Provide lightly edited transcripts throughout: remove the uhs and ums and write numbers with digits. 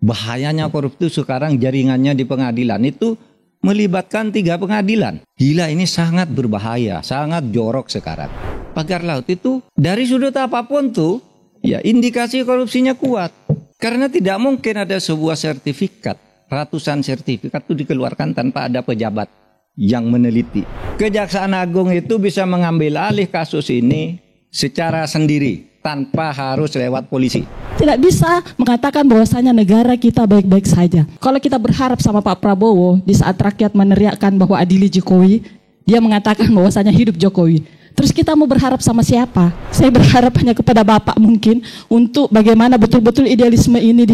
Bahayanya korupsi sekarang jaringannya di pengadilan itu melibatkan 3 pengadilan. Gila, ini sangat berbahaya, sangat jorok sekarang. Pagar laut itu dari sudut apapun tuh ya indikasi korupsinya kuat. Karena tidak mungkin ada sebuah sertifikat, ratusan sertifikat itu dikeluarkan tanpa ada pejabat yang meneliti. Kejaksaan Agung itu bisa mengambil alih kasus ini secara sendiri tanpa harus lewat polisi. Tidak bisa mengatakan bahwasanya negara kita baik-baik saja. Kalau kita berharap sama Pak Prabowo di saat rakyat meneriakkan bahwa adili Jokowi, dia mengatakan bahwasanya hidup Jokowi. Terus kita mau berharap sama siapa? Saya berharap hanya kepada Bapak mungkin untuk bagaimana betul-betul idealisme ini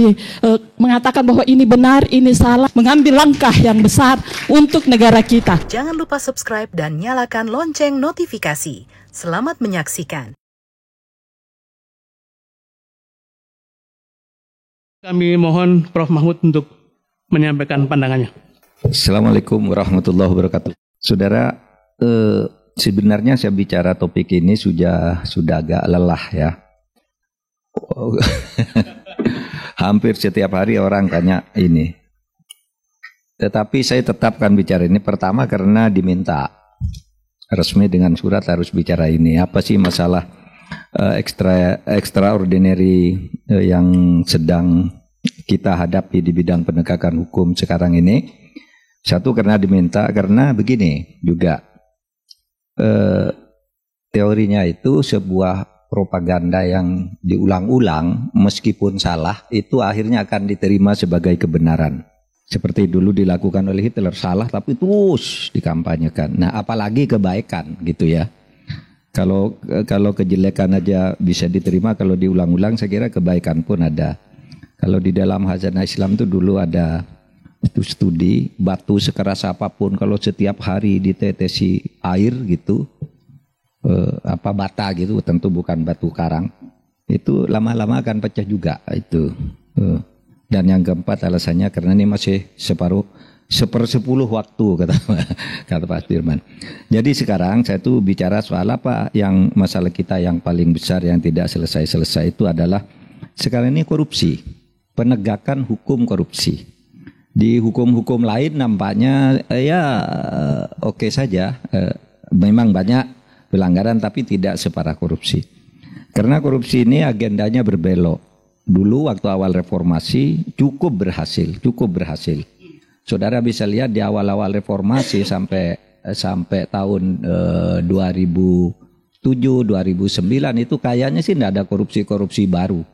mengatakan bahwa ini benar, ini salah, mengambil langkah yang besar untuk negara kita. Jangan lupa subscribe dan nyalakan lonceng notifikasi. Selamat menyaksikan. Kami mohon Prof. Mahmud untuk menyampaikan pandangannya. Assalamualaikum warahmatullahi wabarakatuh. Saudara, sebenarnya saya bicara topik ini sudah agak lelah ya. Hampir setiap hari orang tanya ini. Tetapi saya tetapkan bicara ini pertama karena diminta resmi dengan surat harus bicara ini. Apa sih masalah extraordinary yang sedang kita hadapi di bidang penegakan hukum sekarang ini? Satu, karena diminta, karena begini juga teorinya itu sebuah propaganda yang diulang-ulang meskipun salah itu akhirnya akan diterima sebagai kebenaran. Seperti dulu dilakukan oleh Hitler, salah tapi terus dikampanyekan. Nah, apalagi kebaikan gitu ya. Kalau kejelekan aja bisa diterima, kalau diulang-ulang saya kira kebaikan pun ada. Kalau di dalam Khazanah Islam itu dulu ada itu studi batu sekeras apapun kalau setiap hari ditetesi air gitu bata gitu, tentu bukan batu karang, itu lama-lama akan pecah juga itu. Dan yang keempat alasannya karena ini masih sepersepuluh waktu kata Pak Dirman. Jadi sekarang saya tuh bicara soal apa yang masalah kita yang paling besar yang tidak selesai-selesai itu adalah sekarang ini korupsi, penegakan hukum korupsi. Di hukum-hukum lain nampaknya oke saja, memang banyak pelanggaran tapi tidak separah korupsi. Karena korupsi ini agendanya berbelok. Dulu waktu awal reformasi cukup berhasil. Saudara bisa lihat di awal-awal reformasi sampai tahun 2007, 2009 itu kayaknya sih tidak ada korupsi baru.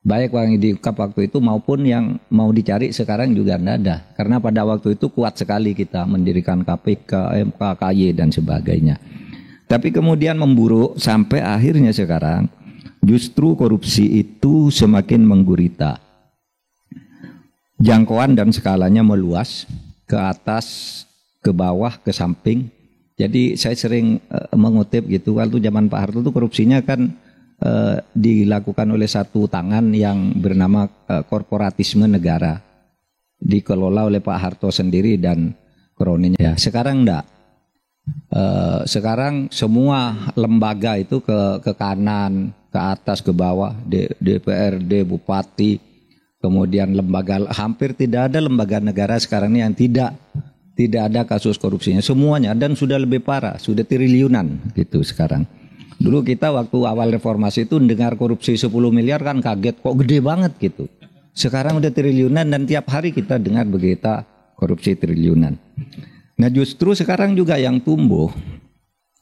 Baik yang diungkap waktu itu maupun yang mau dicari sekarang juga tidak ada. Karena pada waktu itu kuat sekali kita mendirikan KPK, MK, KY dan sebagainya. Tapi kemudian memburuk sampai akhirnya sekarang justru korupsi itu semakin menggurita. Jangkauan dan skalanya meluas ke atas, ke bawah, ke samping. Jadi saya sering mengutip gitu, waktu zaman Pak Harto itu korupsinya kan dilakukan oleh satu tangan yang bernama korporatisme negara. Dikelola oleh Pak Harto sendiri dan kroninya. Ya, sekarang enggak. Sekarang semua lembaga itu ke kanan, ke atas, ke bawah, DPRD, Bupati, kemudian lembaga, hampir tidak ada lembaga negara sekarang ini yang tidak ada kasus korupsinya, semuanya, dan sudah lebih parah, sudah triliunan gitu sekarang. Dulu kita waktu awal reformasi itu dengar korupsi 10 miliar kan kaget, kok gede banget gitu. Sekarang udah triliunan dan tiap hari kita dengar berita korupsi triliunan. Nah justru sekarang juga yang tumbuh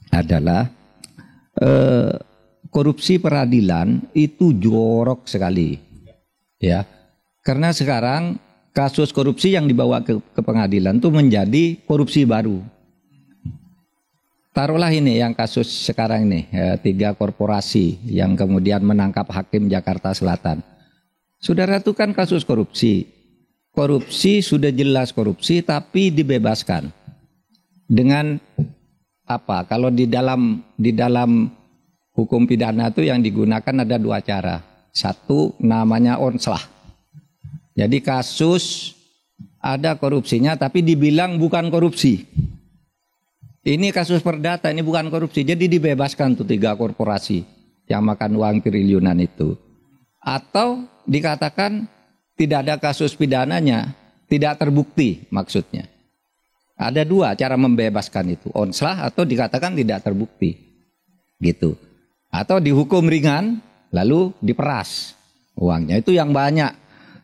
adalah korupsi peradilan itu jorok sekali, ya. Karena sekarang kasus korupsi yang dibawa ke pengadilan itu menjadi korupsi baru. Taruhlah ini yang kasus sekarang ini, 3 korporasi yang kemudian menangkap hakim Jakarta Selatan. Saudara, itu kan kasus korupsi. Korupsi sudah jelas korupsi tapi dibebaskan. Dengan apa? Kalau di dalam hukum pidana itu yang digunakan ada 2 cara. Satu namanya onslah. Jadi kasus ada korupsinya tapi dibilang bukan korupsi. Ini kasus perdata, ini bukan korupsi. Jadi dibebaskan tuh 3 korporasi yang makan uang triliunan itu. Atau dikatakan tidak ada kasus pidananya, tidak terbukti maksudnya. Ada dua cara membebaskan itu, onslah atau dikatakan tidak terbukti, gitu. Atau dihukum ringan, lalu diperas uangnya, itu yang banyak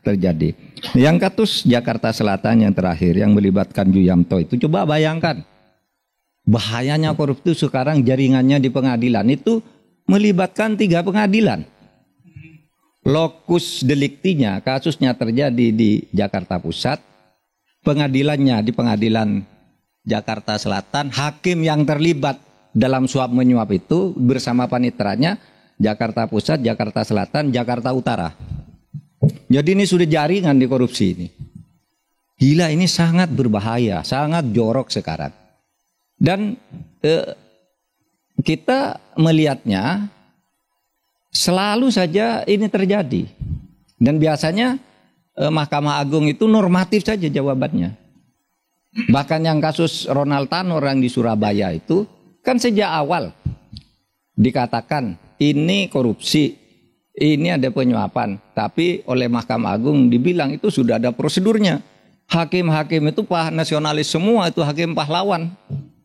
terjadi. Yang kasus Jakarta Selatan yang terakhir yang melibatkan Ju Yamto itu, coba bayangkan bahayanya korupsi sekarang, jaringannya di pengadilan itu melibatkan 3 pengadilan. Lokus deliktinya, kasusnya terjadi di Jakarta Pusat, pengadilannya di Pengadilan Jakarta Selatan, hakim yang terlibat dalam suap menyuap itu bersama panitranya Jakarta Pusat, Jakarta Selatan, Jakarta Utara. Jadi ini sudah jaringan di korupsi ini. Gila, ini sangat berbahaya, sangat jorok sekarang. Dan kita melihatnya selalu saja ini terjadi. Dan biasanya Mahkamah Agung itu normatif saja jawabannya. Bahkan yang kasus Ronald Tanur yang di Surabaya itu kan sejak awal dikatakan ini korupsi, ini ada penyuapan. Tapi oleh Mahkamah Agung dibilang itu sudah ada prosedurnya. Hakim-hakim itu nasionalis semua, itu hakim pahlawan.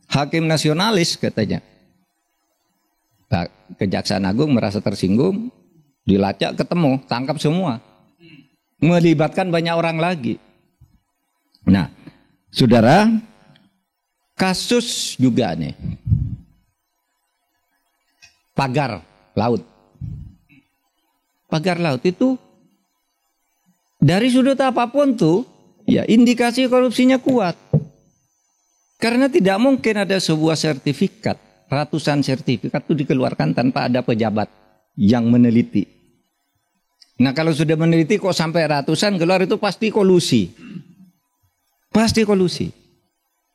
Hakim nasionalis katanya. Nah, Kejaksaan Agung merasa tersinggung, dilacak ketemu, tangkap semua. Melibatkan banyak orang lagi. Nah, saudara, kasus juga nih. Pagar laut. Pagar laut itu dari sudut apapun tuh, ya indikasi korupsinya kuat. Karena tidak mungkin ada sebuah sertifikat, ratusan sertifikat itu dikeluarkan tanpa ada pejabat yang meneliti. Nah kalau sudah meneliti kok sampai ratusan keluar, itu pasti kolusi. Pasti kolusi.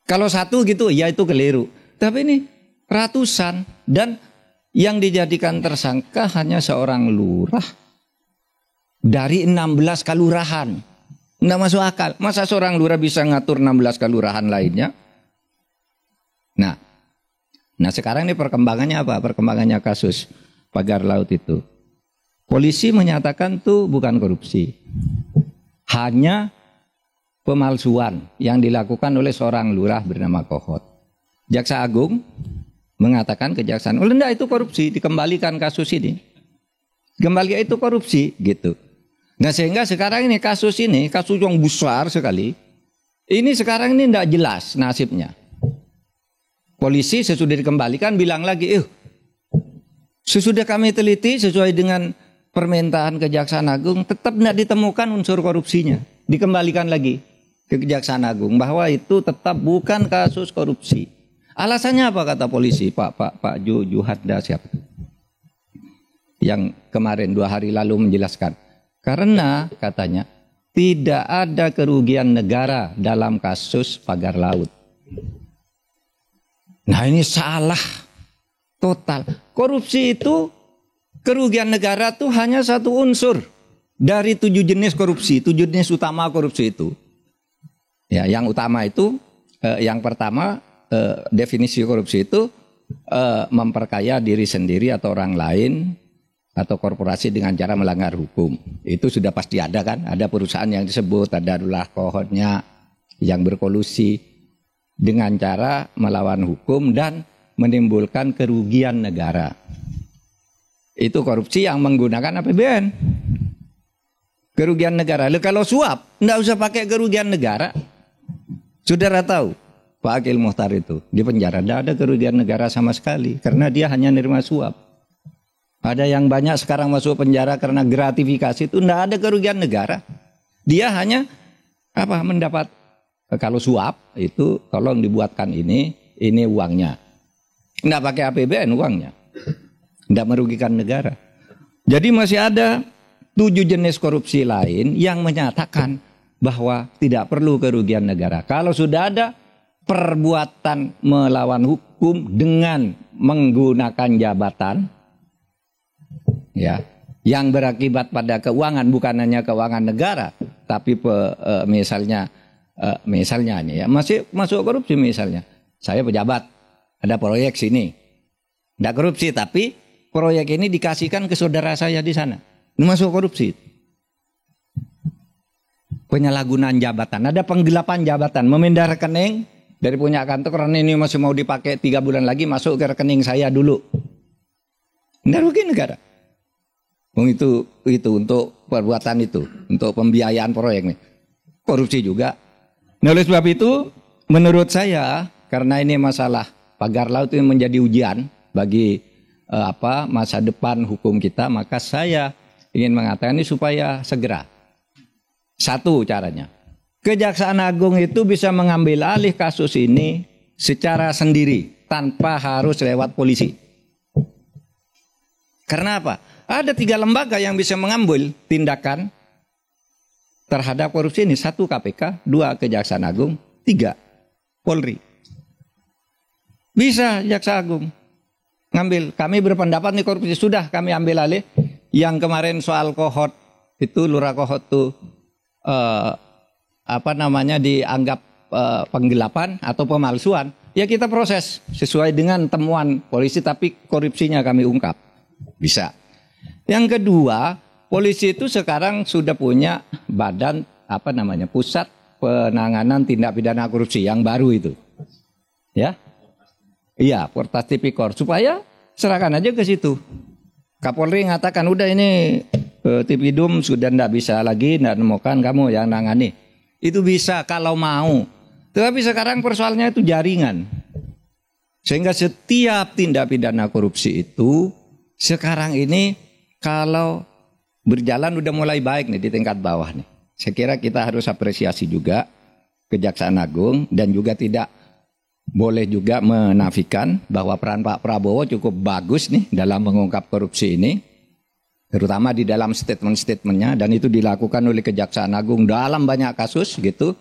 Kalau satu gitu ya itu keliru. Tapi ini ratusan, dan yang dijadikan tersangka hanya seorang lurah dari 16 kelurahan. Nggak masuk akal. Masa seorang lurah bisa ngatur 16 kelurahan lainnya? Nah sekarang ini perkembangannya apa? Perkembangannya kasus pagar laut itu. Polisi menyatakan itu bukan korupsi. Hanya pemalsuan yang dilakukan oleh seorang lurah bernama Kohot. Jaksa Agung mengatakan kejaksaan, oh enggak itu korupsi, dikembalikan kasus ini. Kembali itu korupsi gitu. Nah sehingga sekarang ini kasus yang besar sekali. Ini sekarang ini tidak jelas nasibnya. Polisi sesudah dikembalikan bilang lagi, sesudah kami teliti sesuai dengan permintaan Kejaksaan Agung, tetap tidak ditemukan unsur korupsinya. Dikembalikan lagi ke Kejaksaan Agung bahwa itu tetap bukan kasus korupsi. Alasannya apa kata polisi? Pak Juhanda siapa? Yang kemarin 2 hari lalu menjelaskan. Karena katanya tidak ada kerugian negara dalam kasus pagar laut. Nah ini salah total. Korupsi itu, kerugian negara itu hanya satu unsur dari 7 jenis korupsi, 7 jenis utama korupsi itu. Ya, yang utama itu, yang pertama definisi korupsi itu memperkaya diri sendiri atau orang lain atau korporasi dengan cara melanggar hukum. Itu sudah pasti ada kan? Ada perusahaan yang disebut, ada adalah kohotnya yang berkolusi dengan cara melawan hukum dan menimbulkan kerugian negara. Itu korupsi yang menggunakan APBN. Kerugian negara. Lalu kalau suap, enggak usah pakai kerugian negara. Saudara tahu, Pak Akil Muhtar itu di penjara, tidak ada kerugian negara sama sekali karena dia hanya nerima suap. Ada yang banyak sekarang masuk penjara karena gratifikasi, itu tidak ada kerugian negara. Dia hanya mendapat, kalau suap itu tolong dibuatkan ini uangnya. Tidak pakai APBN uangnya. Tidak merugikan negara. Jadi masih ada 7 jenis korupsi lain yang menyatakan bahwa tidak perlu kerugian negara. Kalau sudah ada perbuatan melawan hukum dengan menggunakan jabatan, ya, yang berakibat pada keuangan, bukan hanya keuangan negara, tapi misalnya nih ya, masih masuk korupsi misalnya. Saya pejabat, ada proyek sini, tidak korupsi, tapi proyek ini dikasihkan ke saudara saya di sana, ini masuk korupsi. penyalahgunaan jabatan, ada penggelapan jabatan, memindah rekening dari punya kantor karena ini masih mau dipakai 3 bulan lagi, masuk ke rekening saya dulu. Nggak rugi negara. Itu untuk perbuatan itu, untuk pembiayaan proyek nih. Korupsi juga. Nah, oleh sebab itu, menurut saya, karena ini masalah pagar laut itu menjadi ujian bagi masa depan hukum kita, maka saya ingin mengatakan ini supaya segera. Satu caranya, Kejaksaan Agung itu bisa mengambil alih kasus ini secara sendiri tanpa harus lewat polisi. Karena apa? Ada 3 lembaga yang bisa mengambil tindakan terhadap korupsi ini. 1 KPK, 2 Kejaksaan Agung, 3 Polri. Bisa Jaksa Agung ngambil. Kami berpendapat nih korupsi, sudah kami ambil alih. Yang kemarin soal Kohot itu, Lurah Kohot itu dianggap penggelapan atau pemalsuan, ya kita proses sesuai dengan temuan polisi, tapi korupsinya kami ungkap. Bisa. Yang kedua, polisi itu sekarang sudah punya badan pusat penanganan tindak pidana korupsi yang baru itu. Ya. Iya, Portas Tipikor, supaya serahkan aja ke situ. Kapolri mengatakan udah ini Tipidum sudah tidak bisa lagi, tidak nemukan, kamu yang nangani. Itu bisa kalau mau. Tetapi sekarang persoalannya itu jaringan. Sehingga setiap tindak pidana korupsi itu sekarang ini kalau berjalan udah mulai baik nih di tingkat bawah nih. Saya kira kita harus apresiasi juga Kejaksaan Agung, dan juga tidak boleh juga menafikan bahwa peran Pak Prabowo cukup bagus nih dalam mengungkap korupsi ini. Terutama di dalam statement-statementnya, dan itu dilakukan oleh Kejaksaan Agung dalam banyak kasus gitu.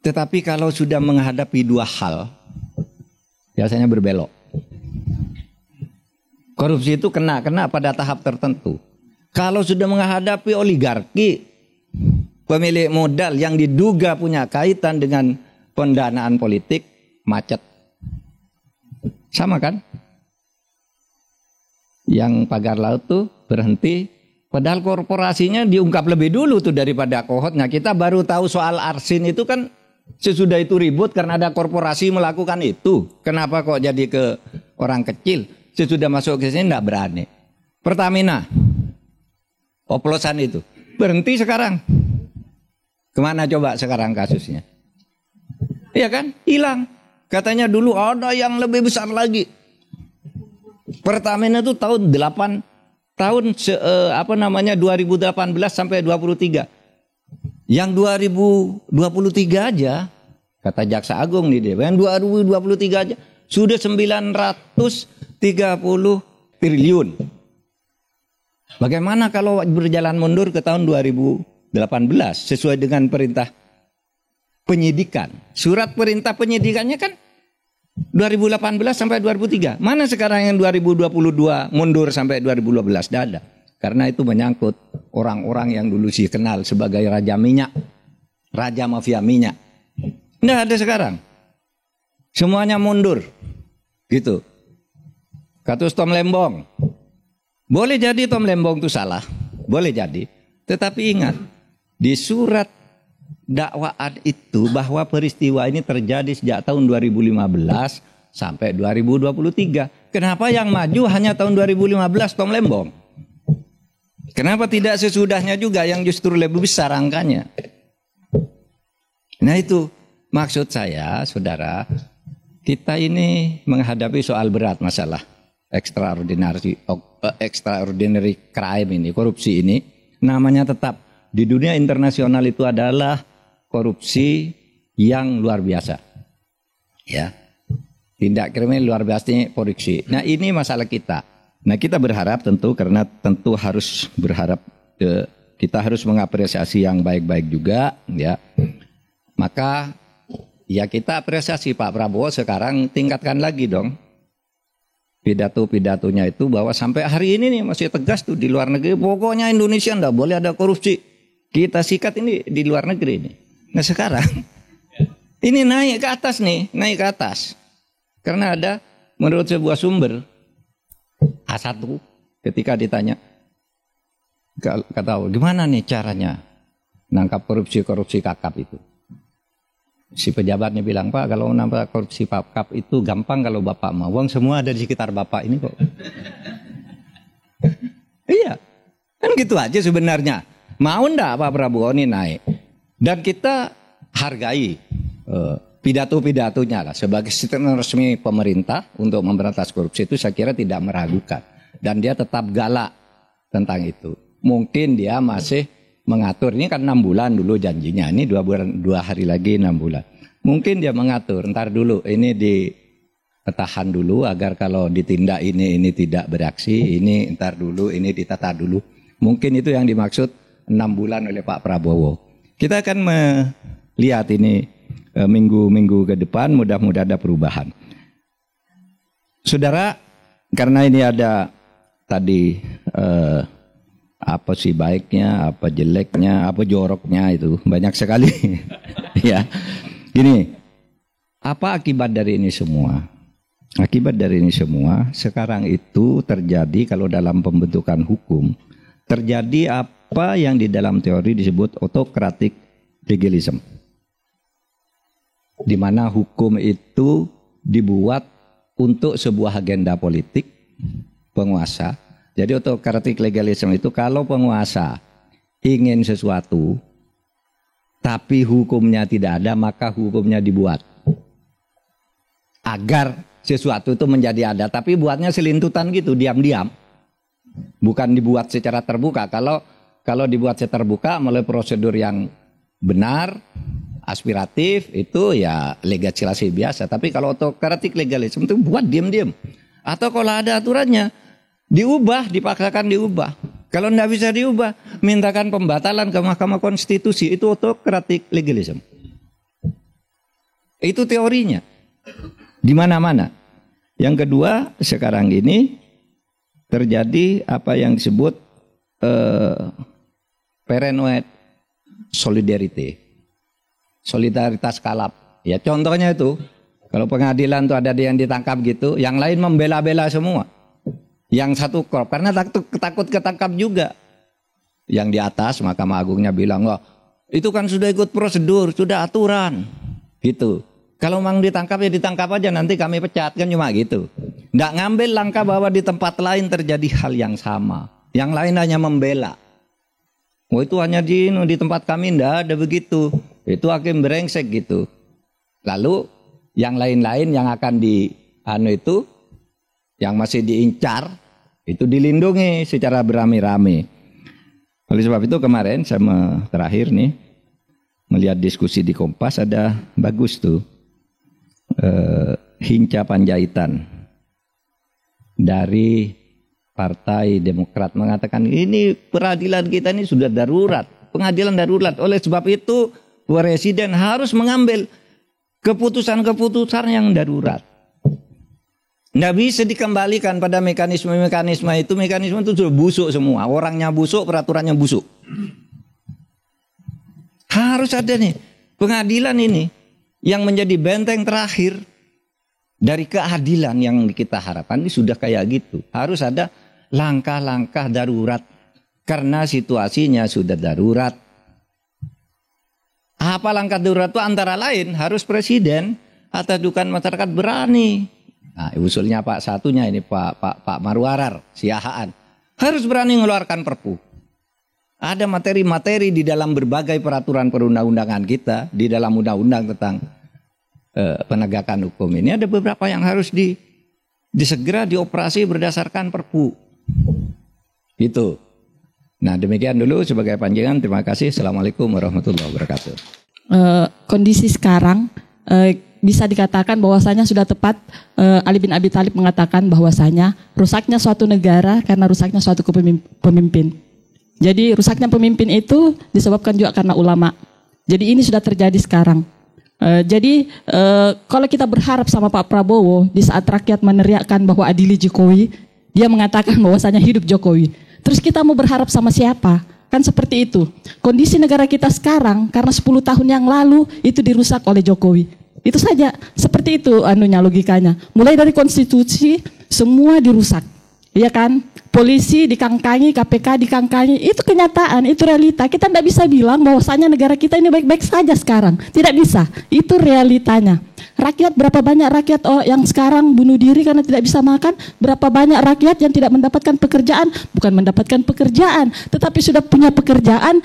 Tetapi kalau sudah menghadapi 2 hal, biasanya berbelok. Korupsi itu kena pada tahap tertentu. Kalau sudah menghadapi oligarki, pemilik modal yang diduga punya kaitan dengan pendanaan politik, macet. Sama kan? Yang pagar laut tuh berhenti, padahal korporasinya diungkap lebih dulu tuh daripada Kohotnya. Kita baru tahu soal arsin itu kan sesudah itu ribut karena ada korporasi melakukan itu. Kenapa kok jadi ke orang kecil? Sesudah masuk ke sini enggak berani. Pertamina, oplosan itu berhenti sekarang. Kemana coba sekarang kasusnya? Iya kan? Hilang. Katanya dulu ada yang lebih besar lagi. Pertamina itu tahun 2018 sampai 23. Yang 2023 aja, kata Jaksa Agung nih dia, yang 2023 aja sudah 930 triliun. Bagaimana kalau berjalan mundur ke tahun 2018 sesuai dengan perintah penyidikan? Surat perintah penyidikannya kan 2018 sampai 2003. Mana sekarang yang 2022 mundur sampai 2012? Tidak ada. Karena itu menyangkut orang-orang yang dulu sih kenal sebagai raja minyak, raja mafia minyak. Tidak ada sekarang. Semuanya mundur. Gitu. Kasus Tom Lembong. Boleh jadi Tom Lembong itu salah. Boleh jadi. Tetapi ingat, di surat dakwaan itu bahwa peristiwa ini terjadi sejak tahun 2015 sampai 2023. Kenapa yang maju hanya tahun 2015 Tom Lembong? Kenapa tidak sesudahnya juga yang justru lebih besar angkanya? Nah itu maksud saya, saudara, kita ini menghadapi soal berat, masalah extraordinary crime ini, korupsi ini. Namanya tetap di dunia internasional itu adalah korupsi yang luar biasa. Ya. Tindak kriminal luar biasa korupsi. Nah, ini masalah kita. Nah, kita berharap tentu, karena tentu harus berharap kita harus mengapresiasi yang baik-baik juga, ya. Maka ya kita apresiasi Pak Prabowo sekarang tingkatkan lagi dong pidato-pidatonya itu, bahwa sampai hari ini nih masih tegas tuh di luar negeri, pokoknya Indonesia enggak boleh ada korupsi. Kita sikat ini di luar negeri ini. Nah sekarang ini naik ke atas nih, naik ke atas. Karena ada menurut sebuah sumber A1 ketika ditanya, kata gimana nih caranya nangkap korupsi kakap itu. Si pejabatnya bilang, Pak, kalau nangkap korupsi kakap itu gampang kalau Bapak mau. Uang semua ada di sekitar Bapak ini kok. Iya, kan gitu aja sebenarnya. Mau ndak Pak Prabowo ini naik? Dan kita hargai pidato-pidatonya lah. Sebagai statement resmi pemerintah untuk memberantas korupsi itu saya kira tidak meragukan. Dan dia tetap galak tentang itu. Mungkin dia masih mengatur, ini kan 6 bulan dulu janjinya, ini 2 hari lagi 6 bulan. Mungkin dia mengatur, ntar dulu ini ditahan dulu agar kalau ditindak ini tidak beraksi, ini ntar dulu, ini ditata dulu. Mungkin itu yang dimaksud 6 bulan oleh Pak Prabowo. Kita akan melihat ini minggu-minggu ke depan, mudah-mudahan ada perubahan. Saudara, karena ini ada tadi apa sih baiknya, apa jeleknya, apa joroknya itu banyak sekali. Ya, gini, apa akibat dari ini semua? Akibat dari ini semua sekarang itu terjadi kalau dalam pembentukan hukum terjadi apa yang di dalam teori disebut autocratic legalism, di mana hukum itu dibuat untuk sebuah agenda politik penguasa. Jadi autocratic legalism itu kalau penguasa ingin sesuatu tapi hukumnya tidak ada, maka hukumnya dibuat agar sesuatu itu menjadi ada, tapi buatnya selintutan gitu, diam-diam. Bukan dibuat secara terbuka. Kalau dibuat secara terbuka melalui prosedur yang benar, aspiratif, itu ya legislasi biasa. Tapi kalau autocratic legalism itu buat diam-diam. Atau kalau ada aturannya diubah, dipaksakan diubah. Kalau tidak bisa diubah, mintakan pembatalan ke Mahkamah Konstitusi. Itu autocratic legalism. Itu teorinya. Di mana-mana. Yang kedua, sekarang ini terjadi apa yang disebut paranoid solidarity. Solidaritas kalap. Ya contohnya itu, kalau pengadilan tuh ada yang ditangkap gitu, yang lain membela-bela semua. Yang satu korp, karena takut ketangkap juga. Yang di atas Mahkamah Agungnya bilang, oh, itu kan sudah ikut prosedur, sudah aturan. Gitu. Kalau memang ditangkap ya ditangkap aja, nanti kami pecat, kan cuma gitu. Nggak ngambil langkah bahwa di tempat lain terjadi hal yang sama. Yang lain hanya membela. Oh itu hanya di tempat kami nggak ada begitu. Itu hakim brengsek gitu. Lalu yang lain-lain yang akan itu yang masih diincar itu dilindungi secara beramai-ramai. Oleh sebab itu kemarin saya terakhir nih melihat diskusi di Kompas, ada bagus tuh Hinca Panjaitan dari Partai Demokrat mengatakan ini peradilan kita ini sudah darurat, pengadilan darurat. Oleh sebab itu Presiden harus mengambil keputusan-keputusan yang darurat. Nggak bisa dikembalikan pada mekanisme-mekanisme itu. Mekanisme itu sudah busuk semua. Orangnya busuk, peraturannya busuk. Harus ada nih pengadilan ini yang menjadi benteng terakhir dari keadilan yang kita harapkan. Ini sudah kayak gitu. Harus ada langkah-langkah darurat karena situasinya sudah darurat. Apa langkah darurat itu? Antara lain harus presiden atau dukungan masyarakat berani. Nah, usulnya Pak satunya ini Pak Marwarar Siahaan harus berani mengeluarkan perpu. Ada materi-materi di dalam berbagai peraturan perundang-undangan kita, di dalam undang-undang tentang penegakan hukum ini ada beberapa yang harus disegera dioperasi berdasarkan perpu. Itu. Nah, demikian dulu sebagai panjangan. Terima kasih. Assalamualaikum warahmatullahi wabarakatuh. Kondisi sekarang bisa dikatakan bahwasanya sudah tepat Ali bin Abi Thalib mengatakan bahwasanya rusaknya suatu negara karena rusaknya suatu pemimpin. Jadi rusaknya pemimpin itu disebabkan juga karena ulama. Jadi ini sudah terjadi sekarang. Jadi kalau kita berharap sama Pak Prabowo di saat rakyat meneriakkan bahwa adili Jokowi, dia mengatakan bahwasanya hidup Jokowi. Terus kita mau berharap sama siapa? Kan seperti itu. Kondisi negara kita sekarang karena 10 tahun yang lalu itu dirusak oleh Jokowi. Itu saja, seperti itu logikanya. Mulai dari konstitusi semua dirusak. ya kan? Polisi dikangkangi, KPK dikangkangi, itu kenyataan, itu realita. Kita tidak bisa bilang bahwasanya negara kita ini baik-baik saja sekarang. Tidak bisa, itu realitanya. Rakyat, berapa banyak rakyat yang sekarang bunuh diri karena tidak bisa makan, berapa banyak rakyat yang tidak mendapatkan pekerjaan, bukan mendapatkan pekerjaan, tetapi sudah punya pekerjaan,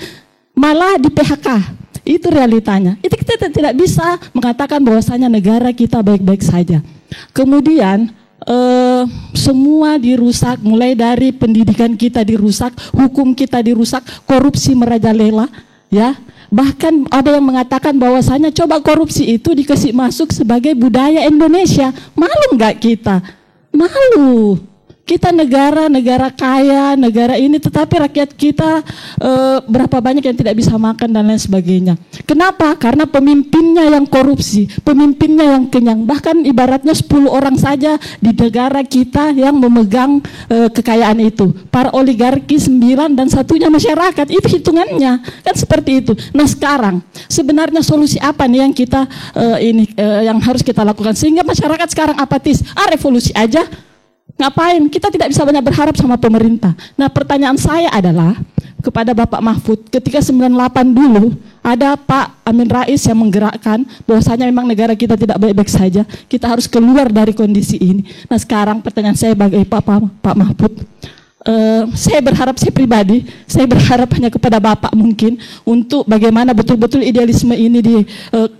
malah di PHK. Itu realitanya. Itu kita tidak bisa mengatakan bahwasanya negara kita baik-baik saja. Kemudian, semua dirusak, mulai dari pendidikan kita dirusak, hukum kita dirusak, korupsi merajalela, ya. Bahkan ada yang mengatakan bahwasanya coba korupsi itu dikasih masuk sebagai budaya Indonesia. Malu nggak kita? Malu. Kita negara kaya, negara ini, tetapi rakyat kita berapa banyak yang tidak bisa makan dan lain sebagainya. Kenapa? Karena pemimpinnya yang korupsi, pemimpinnya yang kenyang. Bahkan ibaratnya 10 orang saja di negara kita yang memegang kekayaan itu. Para oligarki 9 dan satunya masyarakat, itu hitungannya. Kan seperti itu. Nah sekarang, sebenarnya solusi apa nih yang kita yang harus kita lakukan? Sehingga masyarakat sekarang apatis, revolusi aja. Ngapain? Kita tidak bisa banyak berharap sama pemerintah. Nah pertanyaan saya adalah kepada Bapak Mahfud, ketika 98 dulu ada Pak Amin Rais yang menggerakkan bahwasanya memang negara kita tidak baik-baik saja, kita harus keluar dari kondisi ini. Nah sekarang pertanyaan saya bagi Pak Mahfud, saya berharap, saya pribadi, saya berharap hanya kepada Bapak mungkin untuk bagaimana betul-betul idealisme ini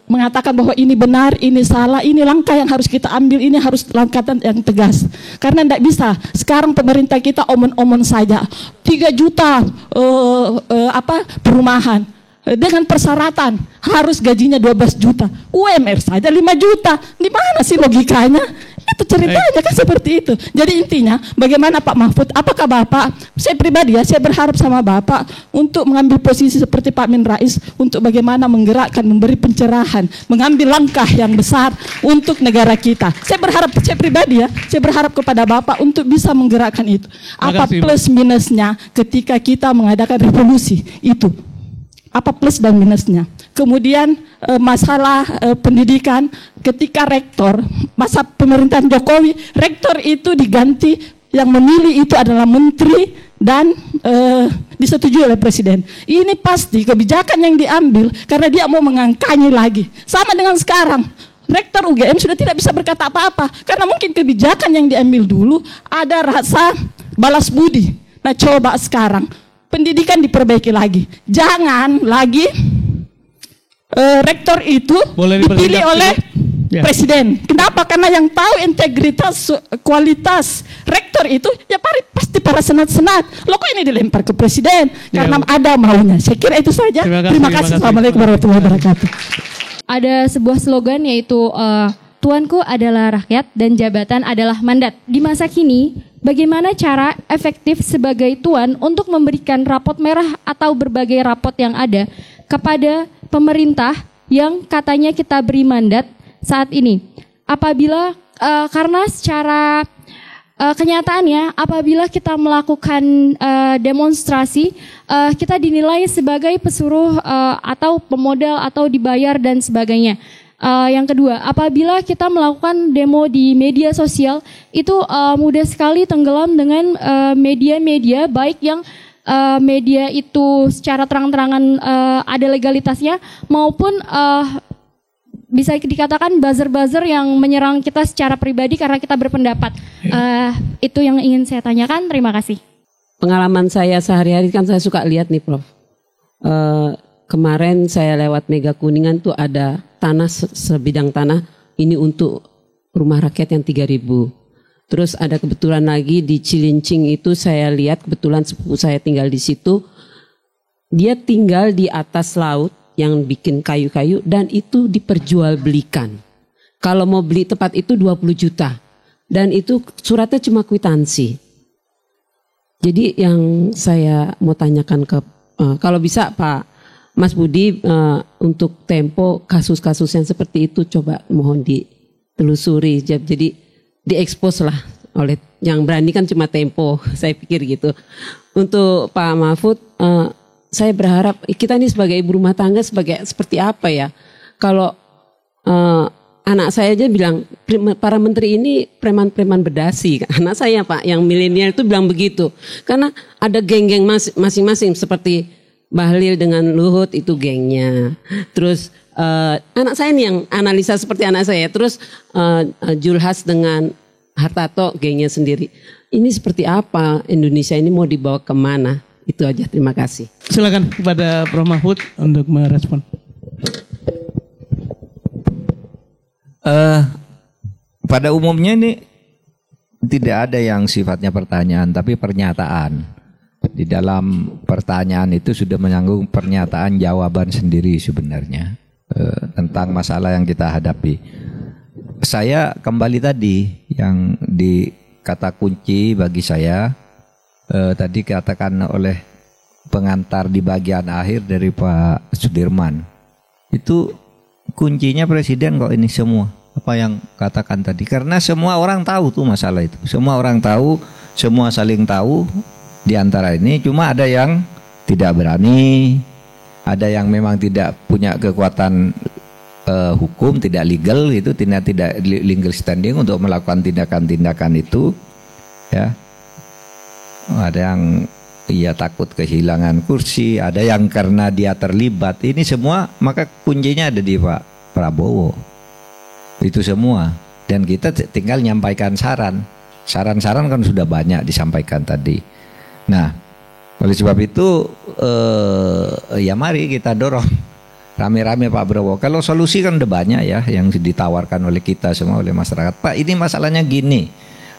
mengatakan bahwa ini benar, ini salah, ini langkah yang harus kita ambil, ini harus langkah yang tegas. Karena tidak bisa, sekarang pemerintah kita omon-omon saja, 3 juta perumahan. Dengan persyaratan harus gajinya 12 juta, UMR saja 5 juta, di mana sih logikanya? Itu ceritanya kan seperti itu. Jadi intinya bagaimana Pak Mahfud, apakah Bapak, saya pribadi ya, saya berharap sama Bapak untuk mengambil posisi seperti Pak Amin Rais untuk bagaimana menggerakkan, memberi pencerahan, mengambil langkah yang besar untuk negara kita. Saya berharap, saya pribadi ya, saya berharap kepada Bapak untuk bisa menggerakkan itu. Apa plus minusnya ketika kita mengadakan revolusi itu? Apa plus dan minusnya? Kemudian masalah pendidikan, ketika rektor, masa pemerintahan Jokowi, rektor itu diganti, yang memilih itu adalah menteri dan disetujui oleh presiden. Ini pasti kebijakan yang diambil karena dia mau mengangkangi lagi. Sama dengan sekarang, rektor UGM sudah tidak bisa berkata apa-apa karena mungkin kebijakan yang diambil dulu ada rasa balas budi. Nah coba sekarang pendidikan diperbaiki lagi. Jangan lagi rektor itu dipilih oleh presiden. Kenapa? Karena yang tahu integritas, kualitas rektor itu ya pasti para senat-senat. Loh kok ini dilempar ke presiden? Karena ada maunya. Saya kira itu saja. Terima kasih. Assalamualaikum warahmatullahi wabarakatuh. Ada sebuah slogan yaitu Tuanku adalah rakyat dan jabatan adalah mandat. Di masa kini, bagaimana cara efektif sebagai tuan untuk memberikan rapot merah atau berbagai rapot yang ada kepada pemerintah yang katanya kita beri mandat saat ini? Apabila karena secara kenyataannya apabila kita melakukan demonstrasi, kita dinilai sebagai pesuruh atau pemodal atau dibayar dan sebagainya. Yang kedua, apabila kita melakukan demo di media sosial, itu mudah sekali tenggelam dengan media-media baik yang media itu secara terang-terangan ada legalitasnya maupun bisa dikatakan buzzer-buzzer yang menyerang kita secara pribadi karena kita berpendapat. Itu yang ingin saya tanyakan. Terima kasih. Pengalaman saya sehari-hari kan saya suka lihat nih Prof. Kemarin saya lewat Mega Kuningan tuh ada tanah sebidang tanah ini untuk rumah rakyat yang 3.000. Terus ada kebetulan lagi di Cilincing itu saya lihat kebetulan sepupu saya tinggal di situ. Dia tinggal di atas laut yang bikin kayu-kayu dan itu diperjualbelikan. Kalau mau beli tempat itu 20 juta. Dan itu suratnya cuma kwitansi. Jadi yang saya mau tanyakan ke kalau bisa Pak Mas Budi untuk Tempo kasus-kasus yang seperti itu coba mohon ditelusuri, jadi diekspos lah oleh yang berani kan cuma Tempo, saya pikir gitu. Untuk Pak Mahfud, saya berharap kita ini sebagai ibu rumah tangga seperti apa ya? Kalau anak saya aja bilang para menteri ini preman-preman berdasi. Anak saya Pak yang milenial itu bilang begitu. Karena ada geng-geng masing-masing seperti Bahlil dengan Luhut itu gengnya. Terus anak saya nih yang analisa seperti anak saya. Terus Julhas dengan Hartarto gengnya sendiri. Ini seperti apa Indonesia ini mau dibawa kemana? Itu aja, terima kasih. Silakan kepada Prof Mahfud untuk merespon. Pada umumnya ini tidak ada yang sifatnya pertanyaan, tapi pernyataan. Di dalam pertanyaan itu sudah menyangkut pernyataan jawaban sendiri sebenarnya tentang masalah yang kita hadapi. Saya kembali tadi yang di kata kunci bagi saya tadi katakan oleh pengantar di bagian akhir dari Pak Sudirman. Itu kuncinya presiden kok ini semua. Apa yang katakan tadi. Karena semua orang tahu tuh masalah itu. Semua orang tahu, semua saling tahu di antara ini. Cuma ada yang tidak berani, ada yang memang tidak punya kekuatan hukum, tidak legal itu, tidak legal standing untuk melakukan tindakan-tindakan itu. Ya. Ada yang takut kehilangan kursi, ada yang karena dia terlibat. Ini semua maka kuncinya ada di Pak Prabowo. Itu semua. Dan kita tinggal nyampaikan saran. Saran-saran kan sudah banyak disampaikan tadi. Nah, oleh sebab itu ya mari kita dorong rame-rame Pak Prabowo. Kalau solusi kan udah banyak ya yang ditawarkan oleh kita semua, oleh masyarakat. Pak, ini masalahnya gini.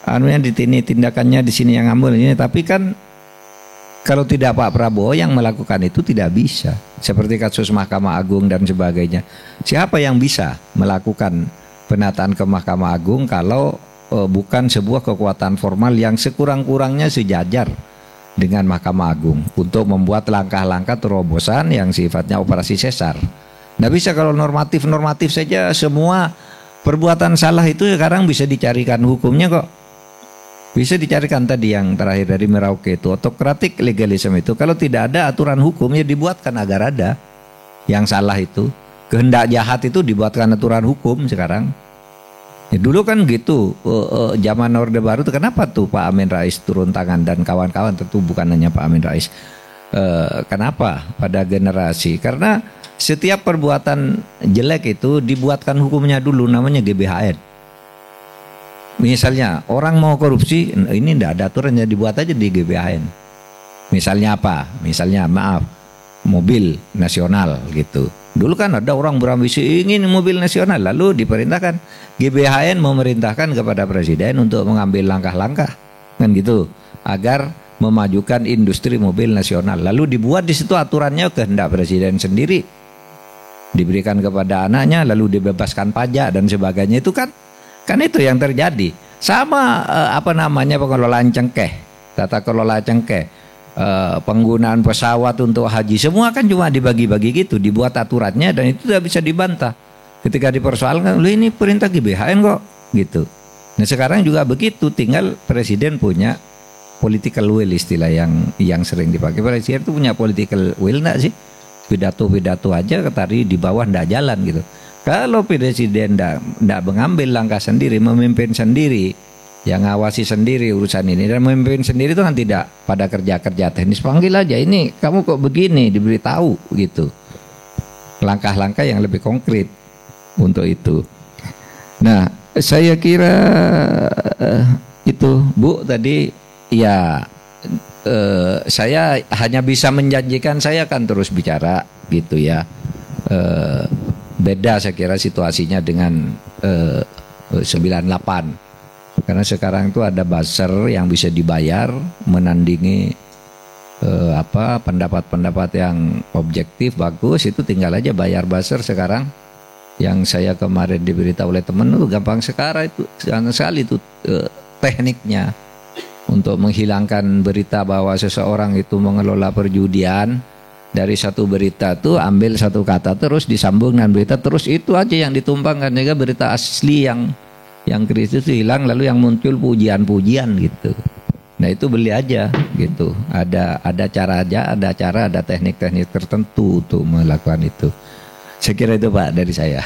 Anunya di sini, tindakannya di sini yang ambil ini. Tapi kan kalau tidak Pak Prabowo yang melakukan itu tidak bisa. Seperti kasus Mahkamah Agung dan sebagainya. Siapa yang bisa melakukan penataan ke Mahkamah Agung kalau bukan sebuah kekuatan formal yang sekurang-kurangnya sejajar dengan Mahkamah Agung untuk membuat langkah-langkah terobosan yang sifatnya operasi sesar. Nggak bisa kalau normatif-normatif saja semua perbuatan salah itu sekarang bisa dicarikan hukumnya kok. Bisa dicarikan tadi yang terakhir dari Merauke itu autokratik legalisme itu kalau tidak ada aturan hukum ya dibuatkan agar ada yang salah itu. Kehendak jahat itu dibuatkan aturan hukum sekarang. Ya, dulu kan gitu, zaman Orde Baru itu kenapa tuh Pak Amin Rais turun tangan dan kawan-kawan, tentu bukan hanya Pak Amin Rais. Kenapa pada generasi? Karena setiap perbuatan jelek itu dibuatkan hukumnya dulu, namanya GBHN. Misalnya orang mau korupsi, ini tidak ada aturannya, dibuat aja di GBHN. Misalnya apa? Misalnya maaf, mobil nasional gitu. Dulu kan ada orang berambisi ingin mobil nasional, lalu diperintahkan GBHN memerintahkan kepada presiden untuk mengambil langkah-langkah kan gitu agar memajukan industri mobil nasional. Lalu dibuat di situ aturannya kehendak presiden sendiri, diberikan kepada anaknya, lalu dibebaskan pajak dan sebagainya. Itu kan itu yang terjadi. Sama pengelolaan cengkeh, tata kelola cengkeh. Penggunaan pesawat untuk haji semua kan cuma dibagi-bagi gitu, dibuat aturannya dan itu tidak bisa dibantah. Ketika dipersoalkan, ini perintah GBHN kok gitu. Nah sekarang juga begitu, tinggal presiden punya political will, istilah yang sering dipakai. Presiden itu punya political will enggak sih? Pidato-pidato aja tadi di bawah enggak jalan gitu. Kalau presiden enggak mengambil langkah sendiri, memimpin sendiri, yang ngawasi sendiri urusan ini dan memimpin sendiri itu kan tidak pada kerja-kerja teknis, panggil aja ini kamu kok begini, diberitahu gitu langkah-langkah yang lebih konkret untuk itu. Nah saya kira itu Bu tadi ya saya hanya bisa menjanjikan saya akan terus bicara gitu ya. Beda saya kira situasinya dengan 98. Karena sekarang itu ada buzzer yang bisa dibayar menandingi pendapat-pendapat yang objektif bagus, itu tinggal aja bayar buzzer sekarang. Yang saya kemarin diberitahu oleh teman itu gampang sekali itu tekniknya untuk menghilangkan berita bahwa seseorang itu mengelola perjudian. Dari satu berita tuh ambil satu kata terus disambung dengan berita terus itu aja yang ditumpangkan, sehingga berita asli yang kritis itu hilang, lalu yang muncul pujian-pujian gitu. Nah itu beli aja gitu. Ada cara aja, ada teknik-teknik tertentu untuk melakukan itu. Saya kira itu Pak dari saya.